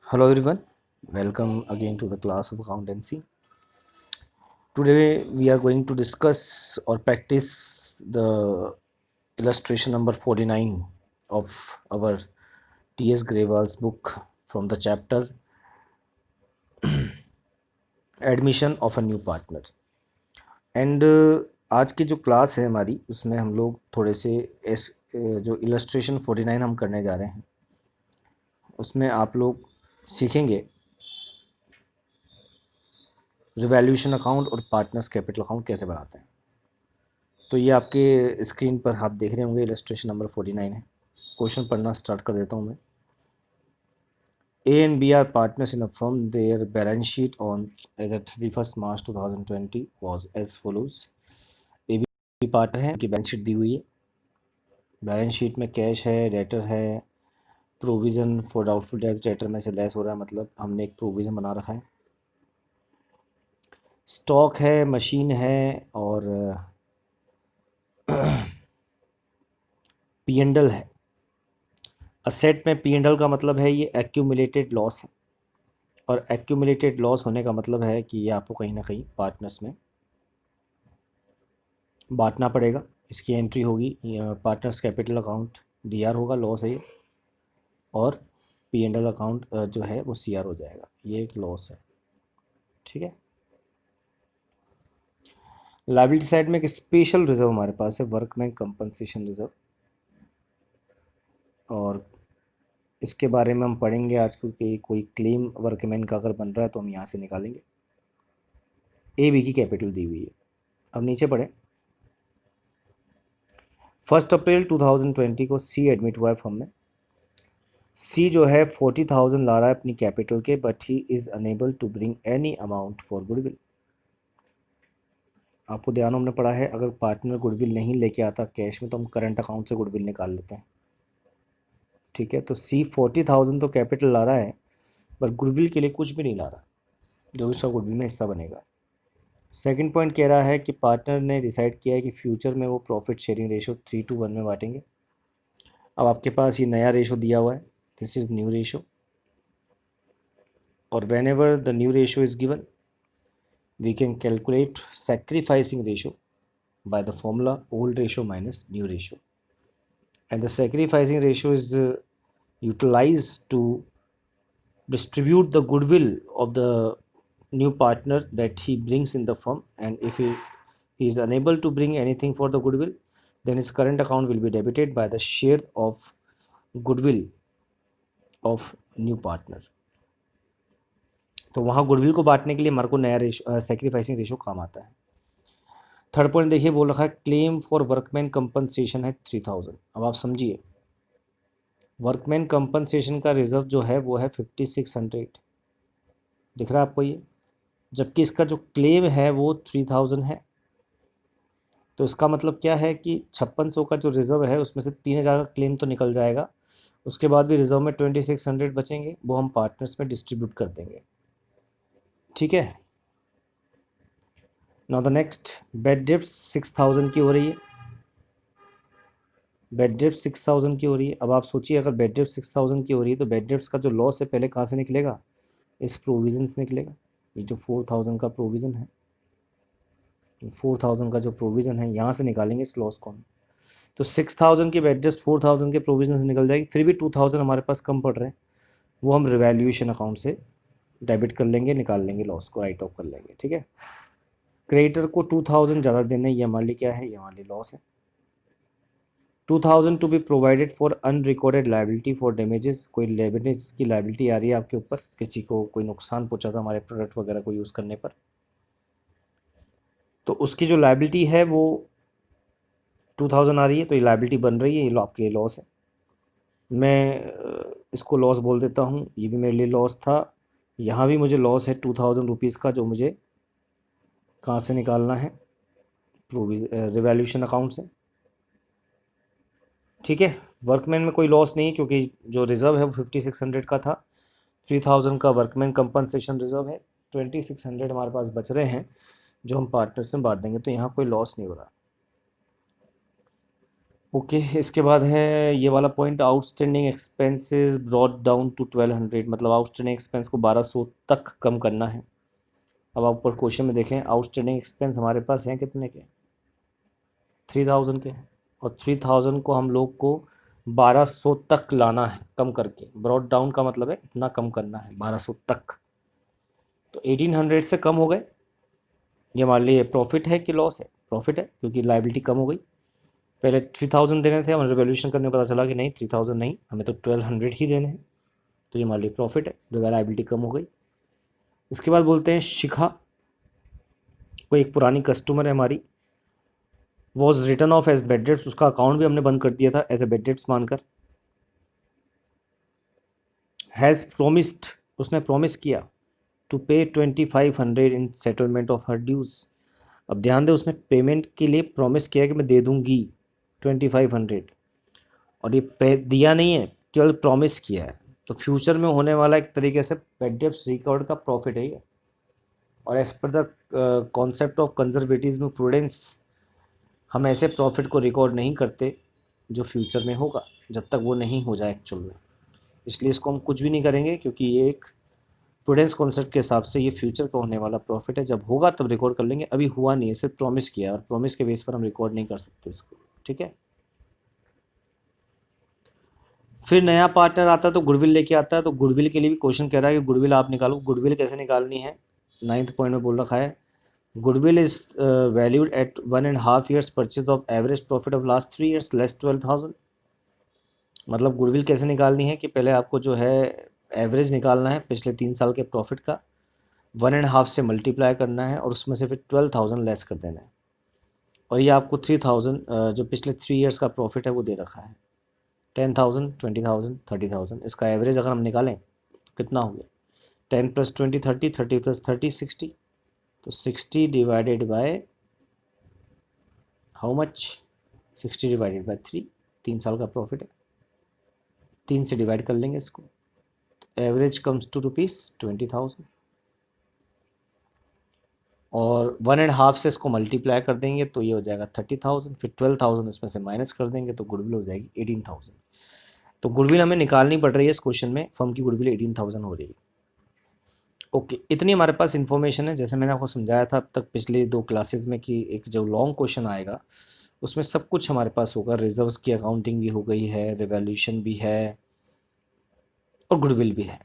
Hello everyone, welcome again to the class of accountancy. Today we are going to discuss or practice the illustration number 49 of our T.S. Grewal's book from the chapter Admission of a New Partner. And आज की जो class है हमारी उसमें हम लोग थोड़े से जो इलस्ट्रेशन 49 हम करने जा रहे हैं उसमें आप लोग सीखेंगे रिवैल्यूएशन अकाउंट और पार्टनर्स कैपिटल अकाउंट कैसे बनाते हैं। तो ये आपके स्क्रीन पर आप देख रहे होंगे इलस्ट्रेशन नंबर 49 है। क्वेश्चन पढ़ना स्टार्ट कर देता हूँ मैं। A and B are partners in a firm. Their balance sheet on as at 31st March 2020 was as follows. A B partner है, उनकी बैलेंस शीट दी हुई है। बैलेंस शीट में कैश है, डेटर है, provision for doubtful debts debtor में से less हो रहा है, मतलब हमने एक प्रोविज़न बना रखा है। स्टॉक है, मशीन है और P&L है। असेट में P&L का मतलब है ये एक्यूमुलेटेड लॉस है, और एक्यूमुलेटेड लॉस होने का मतलब है कि ये आपको कहीं ना कहीं पार्टनर्स में बांटना पड़ेगा। इसकी एंट्री होगी पार्टनर्स कैपिटल अकाउंट DR होगा, लॉस है ये, और P&L अकाउंट जो है वो CR हो जाएगा। ये एक लॉस है, ठीक है। लायबिलिटी साइड में एक स्पेशल रिजर्व हमारे पास है, वर्कमैन कंपनसेशन रिजर्व, और इसके बारे में हम पढ़ेंगे आज, क्योंकि कोई क्लेम वर्कमैन का अगर बन रहा है तो हम यहाँ से निकालेंगे। AB की कैपिटल दी हुई है। अब नीचे पढ़े। 1 अप्रैल 2020 को C एडमिट हुआ है फर्म में। C जो है 40,000 ला रहा है अपनी कैपिटल के, but he is unable to bring any amount for goodwill. आपको ध्यान हमने पढ़ा है, अगर पार्टनर गुडविल नहीं लेके आता कैश में तो हम करंट अकाउंट से गुडविल निकाल लेते हैं, ठीक है। तो C 40,000 तो कैपिटल ला रहा है, पर गुडविल के लिए कुछ भी नहीं ला रहा, जो उसका गुडविल में हिस्सा बनेगा। सेकंड पॉइंट कह रहा है कि पार्टनर ने डिसाइड किया है कि फ्यूचर में वो प्रॉफिट शेयरिंग रेशो 3:1 में बांटेंगे। अब आपके पास ये नया रेशो दिया हुआ है, दिस इज़ न्यू रेशो, और whenever the new ratio is given we can calculate sacrificing ratio by the formula old ratio minus new ratio, and the sacrificing ratio is utilized to distribute the goodwill of the new partner that he brings in the firm, and if he is unable to bring anything for the goodwill, then his current account will be debited by the share of goodwill of new partner। तो वहाँ goodwill को बांटने के लिए हमारे को नया ratio sacrificing ratio काम आता है। थर्ड पॉइंट देखिए, बोल रखा है क्लेम फॉर वर्कमैन कंपनसेशन है 3,000। अब आप समझिए, वर्कमैन कंपनसेशन का रिजर्व जो है वो है 5,600, दिख रहा है आपको ये, जबकि इसका जो क्लेम है वो 3,000 है। तो इसका मतलब क्या है कि 5600 का जो रिज़र्व है उसमें से 3,000 का क्लेम तो निकल जाएगा, उसके बाद भी रिज़र्व में 2,600 बचेंगे, वो हम पार्टनर्स में डिस्ट्रीब्यूट कर देंगे, ठीक है। नाउ द नेक्स्ट, बेड डेप्ट 6,000 की हो रही है। बेड डेप्ट 6,000 की हो रही है। अब आप सोचिए, अगर बेड डेप्ट 6,000 की हो रही है तो बेड डेप्ट का जो लॉस है पहले कहाँ से निकलेगा, इस प्रोविज़न से निकलेगा। ये जो 4,000 का प्रोविज़न है, 4,000 का जो प्रोविज़न है यहाँ से निकालेंगे इस लॉस को। तो 6,000 की बेड डेप्ट 4,000 के प्रोविज़न से निकल जाएगी, फिर भी 2,000 हमारे पास कम पड़ रहे हैं, वो हम रिवैल्यूएशन अकाउंट से डेबिट कर लेंगे, निकाल लेंगे, लॉस को राइट ऑफ कर लेंगे, ठीक है। क्रेडिटर को 2,000 ज़्यादा देने, ये हमारे लिए क्या है, ये हमारे लिए लॉस है। 2,000 to be provided for unrecorded liability for damages. कोई डैमेज की लाइबिलिटी आ रही है आपके ऊपर, किसी को कोई नुकसान पहुंचा था हमारे प्रोडक्ट वगैरह को यूज़ करने पर, तो उसकी जो लाइबिलिटी है वो 2,000 आ रही है, तो ये लाइबिलिटी बन रही है, ये आपके लिए लॉस है। मैं इसको लॉस बोल देता हूँ, ये भी मेरे लिए लॉस था, यहाँ भी मुझे लॉस है 2,000 रुपीज़ का, जो मुझे कहाँ से निकालना है, रिवैल्यूएशन अकाउंट से, ठीक है। वर्कमैन में कोई लॉस नहीं, क्योंकि जो रिज़र्व है वो 5,600 का था, 3,000 का वर्कमैन कंपनसेशन रिज़र्व है, 2,600 हमारे पास बच रहे हैं जो हम पार्टनर्स में बांट देंगे, तो यहाँ कोई लॉस नहीं हो रहा। ओके इसके बाद है ये वाला point, outstanding expenses brought down to 1200, मतलब आउटस्टैंडिंग एक्सपेंस को 1200 तक कम करना है। अब आप ऊपर क्वेश्चन में देखें, आउटस्टैंडिंग एक्सपेंस हमारे पास हैं कितने के, 3000 के, और 3000 को हम लोग को 1200 तक लाना है कम करके। ब्रॉट डाउन का मतलब है इतना कम करना है 1200 तक। तो 1800 से कम हो गए, ये मान लीजिए प्रॉफिट है कि लॉस है, प्रॉफिट है क्योंकि लाइबिलिटी कम हो गई। पहले 3000 देने थे, हमें रिवोल्यूशन करने में पता चला कि नहीं 3000 नहीं, हमें तो 1200 ही देने हैं, तो ये मान लीजिए प्रॉफिट है, जो लाइबिलिटी कम हो गई। इसके बाद बोलते हैं शिखा, कोई एक पुरानी कस्टमर है हमारी, was written off as bad debts, उसका अकाउंट भी हमने बंद कर दिया था एज ए बेड डेट्स मानकर। हैज़ प्रोमिस्ड, उसने प्रॉमिस किया to pay 2500 in settlement of her dues. अब ध्यान दें, उसने पेमेंट के लिए प्रॉमिस किया कि मैं दे दूंगी 2500, और ये पे दिया नहीं है, केवल प्रॉमिस किया है। तो फ्यूचर में होने वाला एक तरीके से बेड डेट्स रिकॉर्ड का प्रॉफिट है ये। और as per the concept of conservatism prudence, हम ऐसे प्रॉफिट को रिकॉर्ड नहीं करते जो फ्यूचर में होगा, जब तक वो नहीं हो जाए एक्चुअल में। इसलिए इसको हम कुछ भी नहीं करेंगे, क्योंकि ये एक प्रूडेंस कॉन्सेप्ट के हिसाब से ये फ्यूचर का होने वाला प्रॉफिट है, जब होगा तब रिकॉर्ड कर लेंगे, अभी हुआ नहीं है, सिर्फ प्रॉमिस किया है, और प्रॉमिस के बेस पर हम रिकॉर्ड नहीं कर सकते इसको, ठीक है। फिर नया पार्टनर आता है तो गुडविल लेके आता है, तो गुडविल के लिए भी क्वेश्चन कह रहा है कि गुडविल आप निकालो। गुडविल कैसे निकालनी है, 9th पॉइंट में बोल रखा है, goodwill is valued at 1.5 years purchase of average profit of last 3 years less 12,000। मतलब गुडविल कैसे निकालनी है कि पहले आपको जो है एवरेज निकालना है पिछले 3 साल के प्रॉफिट का, 1.5 से मल्टीप्लाई करना है, और उसमें से फिर 12,000 लेस कर देना है। और ये आपको 3000 जो पिछले 3 years का प्रॉफिट है वो दे रखा है, 10,000, 20,000, 30,000। इसका एवरेज अगर हम निकालें तो कितना हो गया, 10 + 20 30, 30 + 30 60, तो 60 divided by how much, 60 divided by 3, 3 साल का प्रॉफिट है, 3 से डिवाइड कर लेंगे इसको, तो एवरेज कम्स टू ₹20,000, और 1.5 से इसको मल्टीप्लाई कर देंगे तो ये हो जाएगा 30,000, फिर 12,000 इसमें से माइनस कर देंगे तो गुडविल हो जाएगी 18,000। तो गुडविल हमें निकालनी पड़ रही है इस क्वेश्चन में, फर्म की गुडविल 18,000 हो रही है। ओके इतनी हमारे पास इन्फॉर्मेशन है, जैसे मैंने आपको समझाया था अब तक पिछले 2 क्लासेस में कि एक जो लॉन्ग क्वेश्चन आएगा उसमें सब कुछ हमारे पास होगा, रिजर्व्स की अकाउंटिंग भी हो गई है, रिवैल्यूएशन भी है, और गुडविल भी है।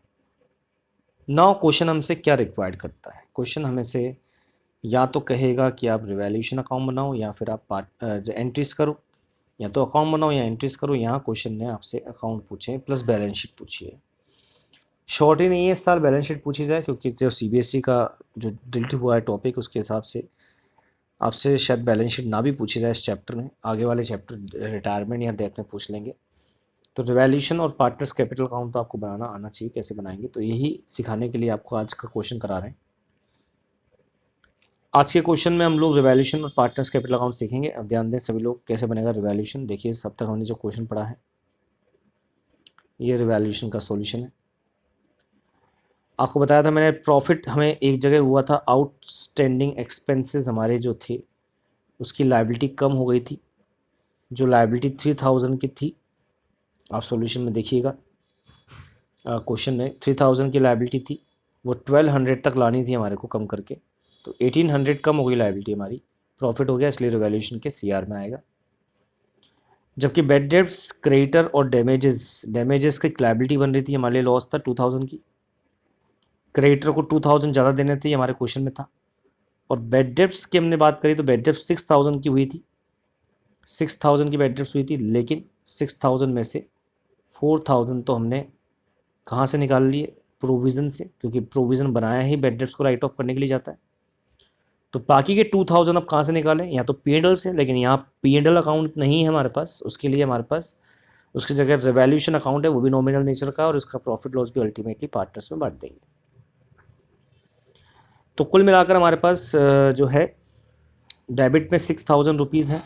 नाउ क्वेश्चन हमसे क्या रिक्वायर्ड करता है, क्वेश्चन हमें से या तो कहेगा कि आप रिवैल्यूएशन अकाउंट बनाओ, या फिर आप एंट्रीज करो, या तो अकाउंट बनाओ या एंट्रीज करो। यहाँ क्वेश्चन ने आपसे अकाउंट पूछे प्लस बैलेंस शीट पूछी है। शॉर्ट ही नहीं है इस साल बैलेंस शीट पूछी जाए, क्योंकि जो सीबीएसई का जो डिलीट हुआ है टॉपिक उसके हिसाब से आपसे शायद बैलेंस शीट ना भी पूछी जाए इस चैप्टर में, आगे वाले चैप्टर रिटायरमेंट या डेथ में पूछ लेंगे। तो रिवैल्यूएशन और पार्टनर्स कैपिटल अकाउंट तो आपको बनाना आना चाहिए, कैसे बनाएंगे, तो यही सिखाने के लिए आपको आज का क्वेश्चन करा रहे हैं। आज के क्वेश्चन में हम लोग रिवैल्यूएशन और पार्टनर्स कैपिटल अकाउंट सीखेंगे। अब ध्यान दें सभी लोग, कैसे बनेगा रिवैल्यूएशन। देखिए सब तक हमने जो क्वेश्चन पढ़ा है ये रिवैल्यूएशन का सॉल्यूशन है। आपको बताया था मैंने, प्रॉफिट हमें एक जगह हुआ था, आउटस्टैंडिंग एक्सपेंसेस हमारे जो थे उसकी लायबिलिटी कम हो गई थी, जो लायबिलिटी 3000 की थी, आप सॉल्यूशन में देखिएगा क्वेश्चन में 3000 की लायबिलिटी थी, वो 1200 तक लानी थी हमारे को कम करके, तो 1800 कम हो गई लायबिलिटी हमारी, प्रॉफिट हो गया, इसलिए रिवैल्यूएशन के सीआर में आएगा। जबकि बेड डेट्स, क्रेडिटर और डैमेजेस की लायबिलिटी बन रही थी, हमारे लिए लॉस था 2000 की, क्रेडिटर को 2000 ज़्यादा देने थे, हमारे क्वेश्चन में था। और बेड डेट्स की हमने बात करी तो बेड डेट्स 6000 की हुई थी, 6000 की बेड डेट्स हुई थी, लेकिन 6000 में से 4000 तो हमने कहाँ से निकाल लिए, प्रोविज़न से, क्योंकि प्रोविज़न बनाया ही बेड डेट्स को राइट ऑफ करने के लिए जाता है। तो बाकी के 2000 अब कहाँ से निकालें, या तो P&L से, लेकिन यहाँ P&L अकाउंट नहीं है हमारे पास, उसके लिए हमारे पास उसकी जगह रिवैल्यूएशन अकाउंट है, वो भी नॉमिनल नेचर का, और इसका प्रॉफिट लॉस भी अल्टीमेटली पार्टनर्स में बांट देंगे। तो कुल मिलाकर हमारे पास जो है डेबिट में 6000 रुपीज़ है,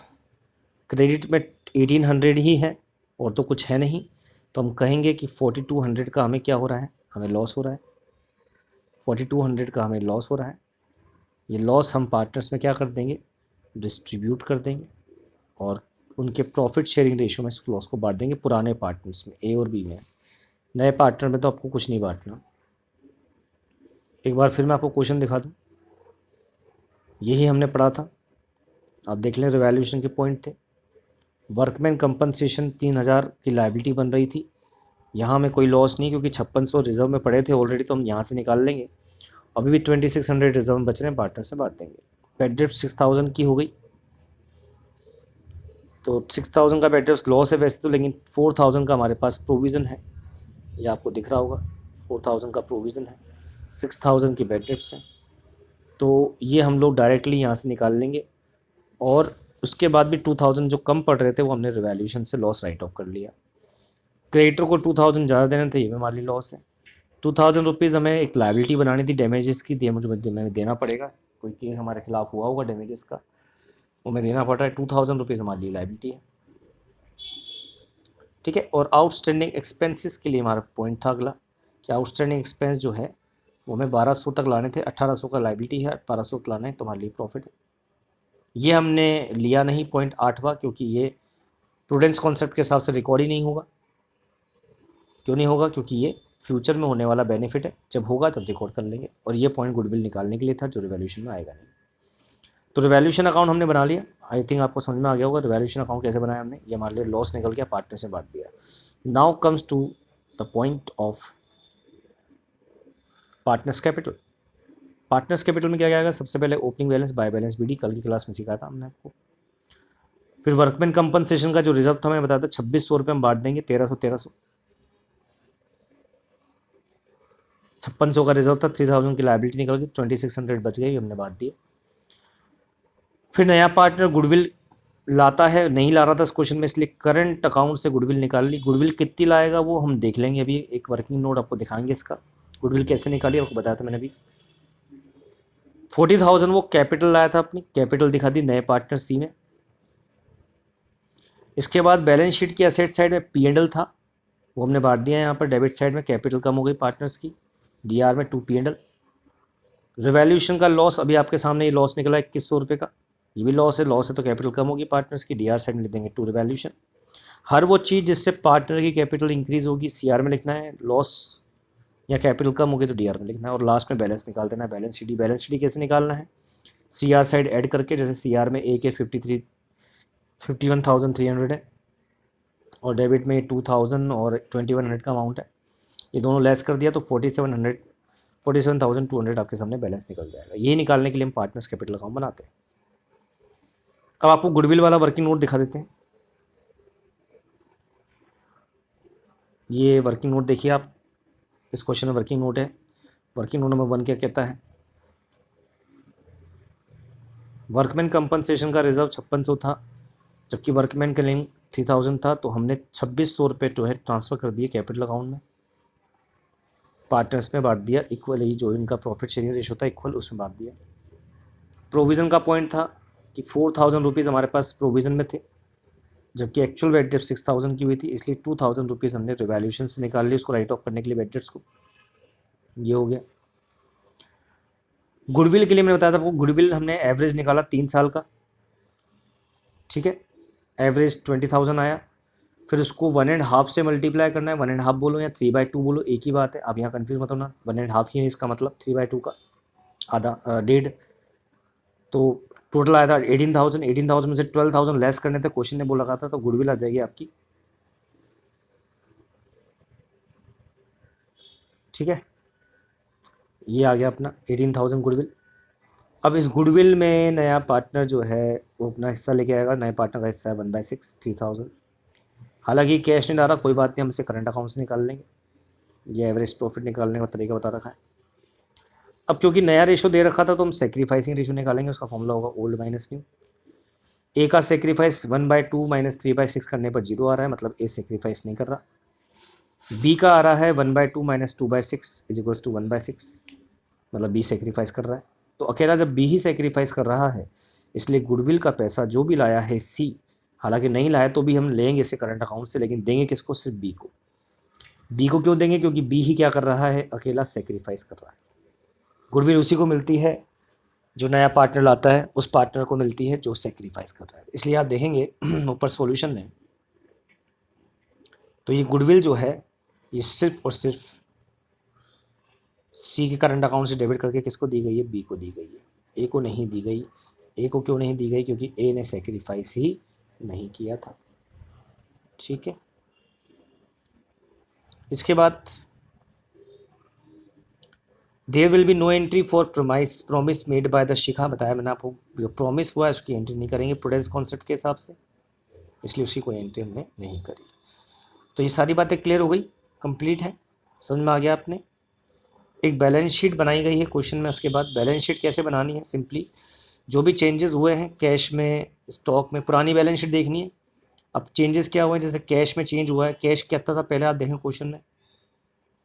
क्रेडिट में 1800 ही है, और तो कुछ है नहीं। तो हम कहेंगे कि 4200 का हमें क्या हो रहा है, हमें लॉस हो रहा है, 4200 का हमें लॉस हो रहा है। ये लॉस हम पार्टनर्स में क्या कर देंगे, डिस्ट्रीब्यूट कर देंगे, और उनके प्रॉफिट शेयरिंग रेशियो में इस लॉस को बांट देंगे पुराने पार्टनर्स में, ए और बी में। नए पार्टनर में तो आपको कुछ नहीं बांटना। एक बार फिर मैं आपको क्वेश्चन दिखा दूँ, यही हमने पढ़ा था, आप देख लें, रिवैल्यूएशन के पॉइंट थे। वर्कमैन कंपनसेशन 3000 की लायबिलिटी बन रही थी, यहाँ में कोई लॉस नहीं क्योंकि 5600 रिजर्व में पड़े थे ऑलरेडी, तो हम यहाँ से निकाल लेंगे। अभी भी 2600 रिजर्व में बच रहे हैं, पार्टनर से बांट देंगे। बेड ड्रिफ्ट 6000 की हो गई, तो 6000 का बेड ड्रिफ्ट लॉस है वैसे तो, लेकिन 4000 का हमारे पास प्रोविज़न है, ये आपको दिख रहा होगा, 4000 का प्रोविज़न है, 6000 की बेड ड्रिफ्ट्स हैं, तो ये हम लोग डायरेक्टली यहाँ से निकाल लेंगे। और उसके बाद भी 2000 जो कम पड़ रहे थे वो हमने रिवैल्यूएशन से लॉस राइट ऑफ कर लिया। क्रेडिटर को 2000 ज़्यादा देने थे, ये भी हमारे लिए लॉस है। 2000 रुपीज़ हमें एक लायबिलिटी बनानी थी डैमेजेस की, मुझे हमें देना पड़ेगा, कोई केस हमारे खिलाफ हुआ होगा डैमेजेस का, वो हमें देना पड़ रहा है। 2000 रुपीज़ हमारे लिए लायबिलिटी है, ठीक है। और आउटस्टैंडिंग एक्सपेंसेस के लिए हमारा पॉइंट था अगला कि आउटस्टैंडिंग एक्सपेंस जो है वो हमें 1200 तक लाने थे, 1800 का लायबिलिटी है, 1200 तक लाना है, तुम्हारे लिए प्रॉफिट है। ये हमने लिया नहीं पॉइंट 8वां, क्योंकि ये प्रूडेंस कॉन्सेप्ट के हिसाब से रिकॉर्ड ही नहीं होगा। क्यों नहीं होगा? क्योंकि ये फ्यूचर में होने वाला बेनिफिट है, जब होगा तब रिकॉर्ड कर लेंगे। और ये पॉइंट गुडविल निकालने के लिए था, जो रिवैल्यूएशन में आएगा नहीं। तो रिवैल्यूएशन अकाउंट हमने बना लिया, आई थिंक आपको समझ में आ गया होगा रिवैल्यूएशन अकाउंट कैसे बनाया हमने। ये हमारे लिए लॉस निकल गया, पार्टनर से बांट दिया। Now comes to the point of partners capital. Partners capital में क्या क्या आएगा? सबसे पहले opening balance, by balance, BD, कल की क्लास में सिखाया था हमने आपको। फिर वर्कमैन कंपनसेशन का जो रिजर्व था मैंने बताया था 2600 रुपये हम बांट देंगे, 1300 5600 का रिजर्व था, 3000 की लायबिलिटी निकल गई, 2600 बच गई, हमने बांट दिया। फिर नया पार्टनर गुडविल लाता है, नहीं ला रहा था इस क्वेश्चन में, इसलिए करंट अकाउंट से गुडविल निकाल ली। गुडविल कितनी लाएगा वो हम देख लेंगे, अभी एक वर्किंग नोट आपको दिखाएंगे इसका, गुडविल कैसे निकाली आपको बताया था मैंने अभी। 40,000 वो कैपिटल लाया था, अपनी कैपिटल दिखा दी नए पार्टनर सी में। इसके बाद बैलेंस शीट की असेट साइड में P&L था, वो हमने बांट दिया यहाँ पर। डेबिट साइड में कैपिटल कम हो गई पार्टनर्स की, DR में 2 P&L। रिवैल्यूएशन का लॉस अभी आपके सामने ये लॉस निकला 2100 रुपये का, ये भी लॉस है तो कैपिटल कम होगी पार्टनर्स की, DR साइड में लिख देंगे 2 रिवैल्यूएशन। हर वो चीज़ जिससे पार्टनर की कैपिटल इंक्रीज होगी CR में लिखना है, लॉस या कैपिटल कम होगी तो DR में लिखना है, और लास्ट में बैलेंस निकाल देना है, बैलेंस शीट। बैलेंस शीट कैसे निकालना है? CR साइड ऐड करके, जैसे CR में A के 51,300 है और डेबिट में 2000 और 2100 का अमाउंट है, ये दोनों लेस कर दिया तो 47,200 आपके सामने बैलेंस निकल जाएगा। ये निकालने के लिए हम पार्टनर्स कैपिटल अकाउंट बनाते हैं। अब आपको गुडविल वाला वर्किंग नोट दिखा देते हैं। ये वर्किंग नोट देखिए आप, इस क्वेश्चन में वर्किंग नोट है। वर्किंग नोट नंबर 1 क्या कहता है? वर्कमैन कंपनसेशन का रिजर्व 5600 था, जबकि वर्कमैन का लिंक 3000 था, तो हमने 2600 रुपये जो है ट्रांसफ़र कर दिए कैपिटल अकाउंट में, पार्टनर्स में बांट दिया इक्वल, ही जो इनका प्रॉफिट शेयरिंग रेशो था इक्वल, उसमें बांट दिया। प्रोविज़न का पॉइंट था कि 4000 रुपीज़ हमारे पास प्रोविज़न में थे, जबकि एक्चुअल बेड डेप्ट 6000 की हुई थी, इसलिए 2000 रुपीज़ हमने रिवैल्यूएशन से निकाल ली उसको राइट ऑफ करने के लिए बेड डेप्ट्स को। ये हो गया। गुडविल के लिए मैंने बताया था आपको, गुडविल हमने एवरेज निकाला 3 साल का, ठीक है, एवरेज 20,000 आया। फिर उसको 1.5 से मल्टीप्लाई करना है, 1.5 बोलो या 3/2 बोलो, एक ही बात है, आप यहाँ कन्फ्यूज मत होना, 1.5 ही है इसका मतलब, 3/2 का आधा, डेढ़। तो टोटल आया था 18,000, 18,000 में से 12,000 लेस करने थे, क्वेश्चन ने बोला रखा था, तो गुडविल आ जाएगी आपकी, ठीक है। ये आ गया अपना 18,000 गुडविल। अब इस गुडविल में नया पार्टनर जो है वो अपना हिस्सा लेके आएगा, नए पार्टनर का हिस्सा है 1/6, 3,000। हालांकि कैश नहीं डाला, कोई बात नहीं, हम इसे करंट अकाउंट से निकाल लेंगे, ये एवरेज प्रॉफिट निकालने का तरीका बता रखा है। अब क्योंकि नया रेशो दे रखा था तो हम सेक्रीफाइसिंग रेशो निकालेंगे, उसका फॉर्मूला होगा ओल्ड माइनस न्यू। ए का सेक्रीफाइस 1/2 माइनस 3/6 करने पर 0 आ रहा है, मतलब ए सेक्रीफाइस नहीं कर रहा। बी का आ रहा है 1/2 माइनस 2/6 इज इक्वल्स टू 1/6, मतलब बी सेक्रीफाइस कर रहा है। तो अकेला जब बी ही सेक्रीफाइस कर रहा है, इसलिए गुडविल का पैसा जो भी लाया है सी, हालांकि नहीं लाया तो भी हम लेंगे इसे करंट अकाउंट से, लेकिन देंगे किसको? सिर्फ बी को। बी को क्यों देंगे? क्योंकि बी ही क्या कर रहा है? अकेला सेक्रीफाइस कर रहा है। गुडविल उसी को मिलती है जो नया पार्टनर लाता है उस पार्टनर को मिलती है जो सेक्रीफाइस कर रहा है। इसलिए आप देखेंगे ऊपर सॉल्यूशन में, तो ये गुडविल जो है ये सिर्फ और सिर्फ सी के करंट अकाउंट से डेबिट करके किसको दी गई है, बी को दी गई है, ए को नहीं दी गई। ए को क्यों नहीं दी गई, क्योंकि ए ने सेक्रीफाइस ही नहीं किया था। ठीक है, इसके बाद there will be no entry for promise made by the शिखा। बताया मैंने आपको, जो प्रॉमिस हुआ है उसकी एंट्री नहीं करेंगे प्रूडेंस कॉन्सेप्ट के हिसाब से, इसलिए उसकी कोई एंट्री हमने नहीं करी। तो ये सारी बातें क्लियर हो गई, कंप्लीट है, समझ में आ गया आपने। एक बैलेंस शीट बनाई गई है क्वेश्चन में। उसके बाद बैलेंस शीट कैसे बनानी है, सिंपली जो भी चेंजेस हुए हैं कैश में, स्टॉक में, पुरानी बैलेंस शीट देखनी है। अब चेंजेस क्या हुआ है, जैसे कैश में चेंज हुआ है, कैश कितना था पहले आप देखें क्वेश्चन में,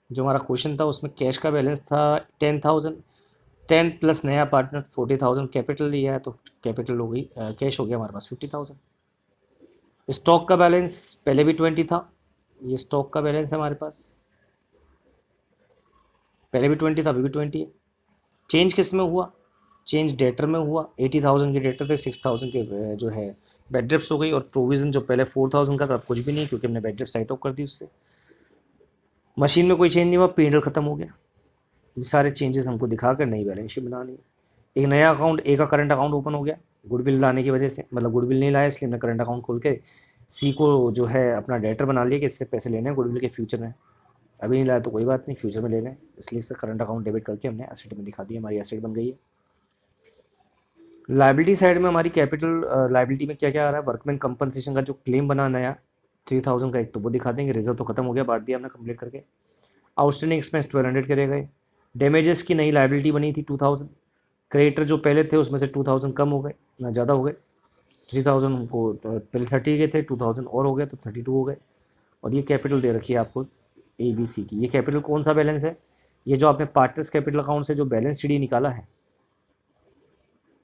जो हमारा क्वेश्चन था उसमें कैश का बैलेंस था 10,000, 10 प्लस नया पार्टनर 40,000 कैपिटल लिया है, तो कैपिटल हो गई, कैश हो गया हमारे पास 50,000। स्टॉक का बैलेंस पहले भी 20 था, ये स्टॉक का बैलेंस है हमारे पास, पहले भी 20 था अभी भी 20 है। चेंज किस में हुआ, चेंज डेटर में हुआ। 80,000 के डेटर थे, 6,000 के जो है बेड ड्रिप्स हो गई, और प्रोविज़न जो पहले 4,000 का था अब कुछ भी नहीं, क्योंकि हमने बेड ड्रिप साइट ऑफ कर दी उससे। मशीन में कोई चेंज नहीं हुआ, पीएनएल खत्म हो गया। ये सारे चेंजेस हमको दिखा कर नई बैलेंस शीट बनानी है। एक नया अकाउंट, ए का करंट अकाउंट ओपन हो गया गुडविल लाने की वजह से, मतलब गुडविल नहीं लाया इसलिए हमने करंट अकाउंट खोल के सी को जो है अपना डेटर बना लिया कि इससे पैसे लेने हैं गुडविल के फ्यूचर में। अभी नहीं लाया तो कोई बात नहीं, फ्यूचर में ले लें, इसलिए इससे करंट अकाउंट डेबिट करके हमने एसेट में दिखा दिया, हमारी एसेट बन गई है। लाइबिलिटी साइड में हमारी कैपिटल लाइबिलिटी में क्या क्या आ रहा है, वर्कमैन कंपनसेशन का जो क्लेम बना नया 3,000 का, एक तो वो दिखा देंगे। रिजर्व तो खत्म हो गया, बांट दिया हमने कंप्लीट करके। आउटस्टैंडिंग एक्सपेंस 1200 करे गए। डैमेजेस की नई लाइबिलिटी बनी थी 2,000। क्रेडिटर जो पहले थे उसमें से 2,000 कम हो गए, ना ज़्यादा हो गए। 3,000 को पहले 30 के थे, 2,000 और हो गए तो 32 हो गए। और ये कैपिटल दे रखी है आपको ABC की। ये कैपिटल कौन सा बैलेंस है, ये जो आपने पार्टनर्स कैपिटल अकाउंट से जो बैलेंस सीडी निकाला है,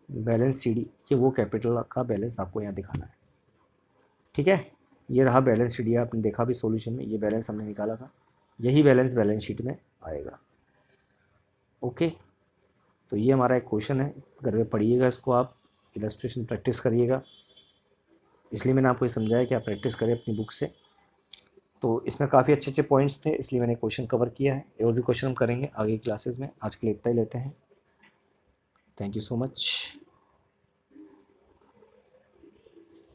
बैलेंस सीडी, ये वो कैपिटल का बैलेंस आपको यहाँ दिखाना है। ठीक है, ये रहा बैलेंस शीट, आपने देखा भी सॉल्यूशन में, ये बैलेंस हमने निकाला था, यही बैलेंस बैलेंस शीट में आएगा। ओके, तो ये हमारा एक क्वेश्चन है, घर में पढ़िएगा इसको, आप इलस्ट्रेशन प्रैक्टिस करिएगा, इसलिए मैंने आपको ये समझाया कि आप प्रैक्टिस करें अपनी बुक से। तो इसमें काफ़ी अच्छे अच्छे पॉइंट्स थे, इसलिए मैंने क्वेश्चन कवर किया है। और भी क्वेश्चन हम करेंगे आगे क्लासेस में, आज के लिए इतना ही लेते हैं। Thank you so much.